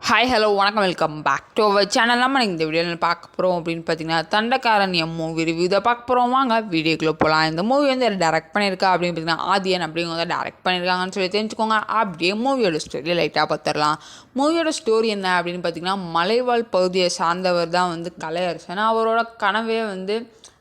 Hi hello வணக்கம் welcome back to our channel. நம்ம இந்த வீடியோவில் பார்க்க போகிறோம் அப்படின்னு பார்த்தீங்கன்னா தண்டக்காரன் மூவி ரிவ்யூ இதை பார்க்க போகிறோம். வாங்க வீடியோக்குள்ளே போகலாம். இந்த மூவி வந்து டேரக்ட் பண்ணியிருக்கா அப்படின்னு பார்த்தீங்கன்னா ஆதியன் அப்படிங்கிறத டேரக்ட் பண்ணியிருக்காங்கன்னு சொல்லி தெரிஞ்சுக்கோங்க. அப்படியே மூவியோட ஸ்டோரியை லைட்டாக பார்த்துடலாம். மூவியோட ஸ்டோரி என்ன அப்படின்னு பார்த்தீங்கன்னா மலைவாழ் பகுதியை சார்ந்தவர் தான் வந்து கலையரசன். அவரோட கனவே வந்து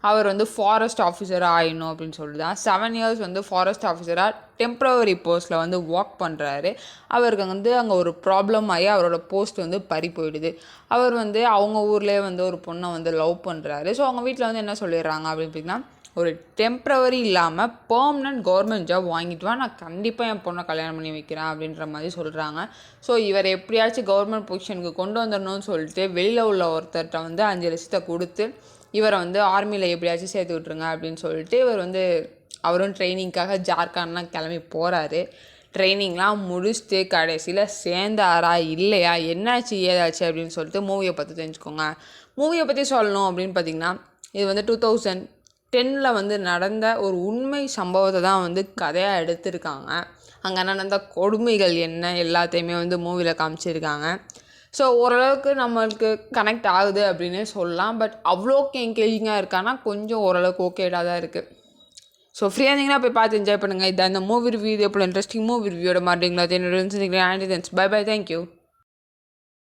அவர் வந்து ஃபாரஸ்ட் ஆஃபீஸராக ஆயிடணும் அப்படின்னு சொல்லிட்டு தான் 7 இயர்ஸ் வந்து ஃபாரஸ்ட் ஆஃபீஸராக டெம்ப்ரவரி போஸ்ட்டில் வந்து ஒர்க் பண்ணுறாரு. அவருக்கு வந்து அங்கே ஒரு ப்ராப்ளம் ஆகி அவரோட போஸ்ட் வந்து பறி போயிடுது. அவர் வந்து அவங்க ஊர்லேயே வந்து ஒரு பொண்ணை வந்து லவ் பண்ணுறாரு. ஸோ அவங்க வீட்டில் வந்து என்ன சொல்லிடுறாங்க அப்படின்னு பார்த்தீங்கன்னா, ஒரு டெம்ப்ரவரி இல்லாமல் பெர்மனன்ட் கவர்மெண்ட் ஜாப் வாங்கிட்டு வா, நான் கண்டிப்பாக என் பொண்ணை கல்யாணம் பண்ணி வைக்கிறேன் அப்படின்ற மாதிரி சொல்கிறாங்க. ஸோ இவர் எப்படியாச்சும் கவர்மெண்ட் பொசிஷனுக்கு கொண்டு வந்துடணும்னு சொல்லிட்டு வெளியில் உள்ள ஒருத்தர்கிட்ட வந்து 5 லட்சத்தை கொடுத்து இவரை வந்து ஆர்மியில் எப்படியாச்சும் சேர்த்து விட்ருங்க அப்படின்னு சொல்லிட்டு இவர் வந்து அவரும் ட்ரைனிங்காக ஜார்க்கண்ட்லாம் கிளம்பி போகிறாரு. ட்ரைனிங்லாம் முடிச்சுட்டு கடைசியில் சேர்ந்தாரா இல்லையா என்னாச்சு ஏதாச்சு அப்படின்னு சொல்லிட்டு மூவியை பற்றி தெரிஞ்சுக்கோங்க. மூவியை பற்றி சொல்லணும் அப்படின்னு பார்த்திங்கன்னா, இது வந்து 2010 வந்து நடந்த ஒரு உண்மை சம்பவத்தை தான் வந்து கதையாக எடுத்திருக்காங்க. அங்கே நடந்த கொடுமைகள் என்ன எல்லாத்தையுமே வந்து மூவியில் காமிச்சிருக்காங்க. ஸோ ஓரளவுக்கு நம்மளுக்கு கனெக்ட் ஆகுது அப்படின்னே சொல்லலாம். பட் அவ்வளோக்கு என்கேஜிங்காக இருக்கான்னா கொஞ்சம் ஓரளவுக்கு ஓகேடாக தான் இருக்குது. ஸோ ஃப்ரீயாக இருந்தீங்கன்னா போய் பார்த்து என்ஜாய் பண்ணுங்கள். இதான் இந்த மூவி ரிவ்யூ. இதே போல் இன்ட்ரெஸ்டிங் மூவி ரிவ்யூட மாட்டீங்களா? என்னோட பை பை. தேங்க்யூ.